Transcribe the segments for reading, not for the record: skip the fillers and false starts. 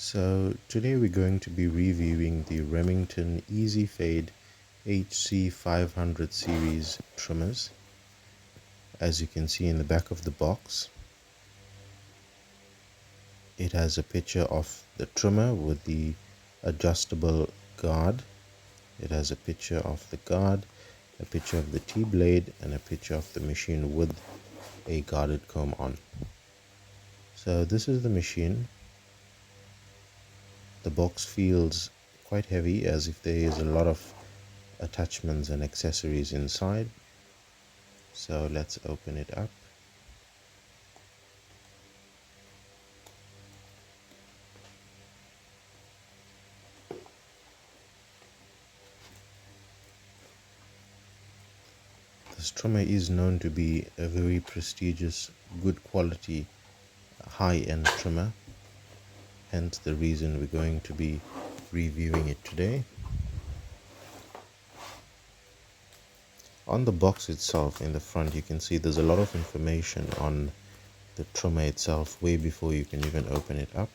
So today we're going to be reviewing the Remington Easy Fade HC500 series trimmers. As you can see in the back of the box, it has a picture of the trimmer with the adjustable guard. It has a picture of the guard, a picture of the T-blade, and a picture of the machine with a guarded comb on. So this is the machine. The box feels quite heavy, as if there is a lot of attachments and accessories inside. So let's open it up. This trimmer is known to be a very prestigious, good quality, high-end trimmer, hence the reason we're going to be reviewing it today. On the box itself, in the front, you can see there's a lot of information on the trimmer itself way before you can even open it up,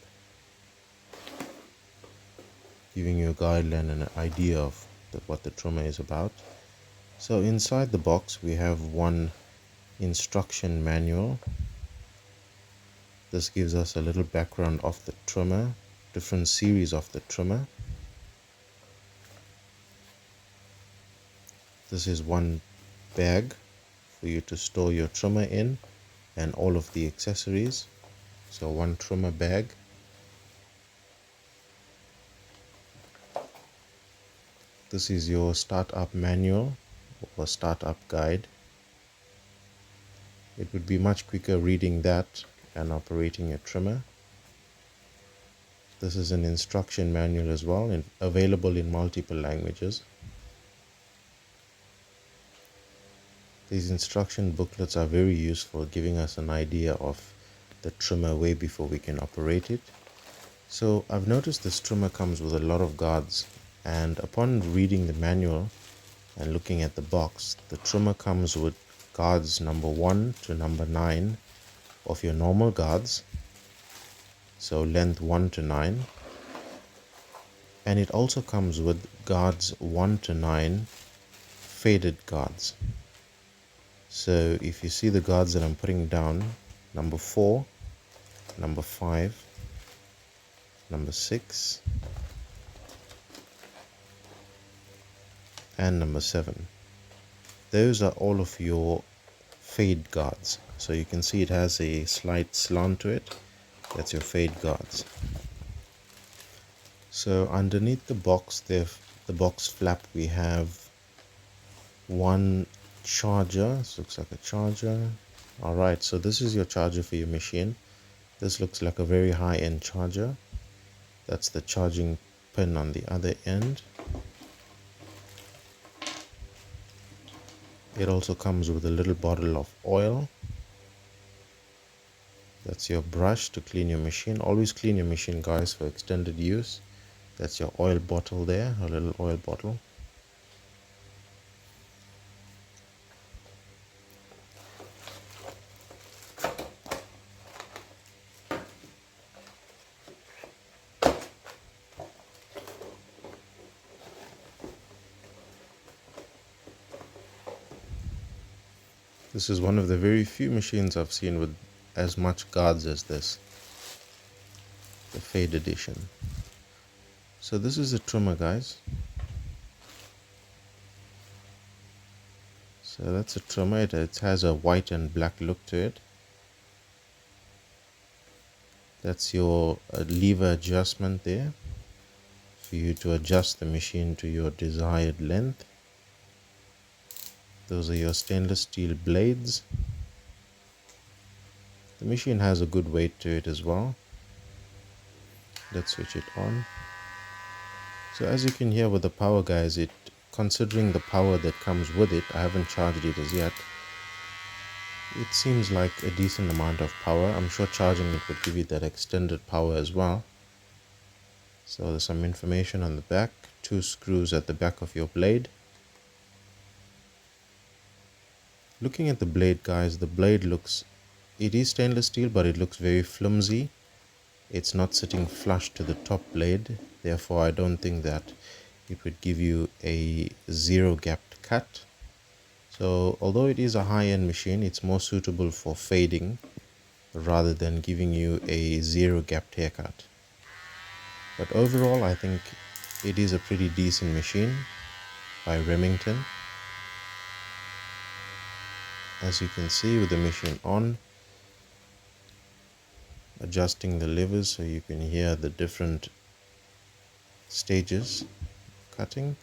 giving you a guideline and an idea of what the trimmer is about. So inside the box we have one instruction manual. This gives us a little background of the trimmer, different series of the trimmer. This is one bag for you to store your trimmer in and all of the accessories. So one trimmer bag. This is your startup manual or startup guide. It would be much quicker reading that and operating a trimmer. This is an instruction manual as well, and available in multiple languages. These instruction booklets are very useful, giving us an idea of the trimmer way before we can operate it. So I've noticed this trimmer comes with a lot of guards, and upon reading the manual and looking at the box, the trimmer comes with guards number 1 to number 9 of your normal guards, so length 1 to 9, and it also comes with guards 1 to 9 faded guards. So if you see the guards that I'm putting down, number 4, number 5, number 6, and number 7. Those are all of your fade guards. So you can see it has a slight slant to it. That's your fade guards. So underneath the box, the box flap, we have one charger. This looks like a charger. Alright, so this is your charger for your machine. This looks like a very high-end charger. That's the charging pin on the other end. It also comes with a little bottle of oil. That's your brush to clean your machine. Always clean your machine, guys, for extended use. That's your oil bottle there, a little oil bottle. This is one of the very few machines I've seen with as much guards as this, the Fade edition. So this is a trimmer, guys. So that's a trimmer. It has a white and black look to it. That's your lever adjustment there for you to adjust the machine to your desired length. Those are your stainless steel blades. The machine has a good weight to it as well. Let's switch it on. So as you can hear with the power, guys, considering the power that comes with it, I haven't charged it as yet. It seems like a decent amount of power. I'm sure charging it would give you that extended power as well. So there's some information on the back, 2 screws at the back of your blade. Looking at the blade, guys, the blade it is stainless steel, but it looks very flimsy. it's not sitting flush to the top blade, therefore I don't think that it would give you a zero gapped cut. So although it is a high-end machine, it's more suitable for fading rather than giving you a zero gapped haircut. But overall, I think it is a pretty decent machine by Remington. As you can see, with the machine on, adjusting the levers so you can hear the different stages of cutting.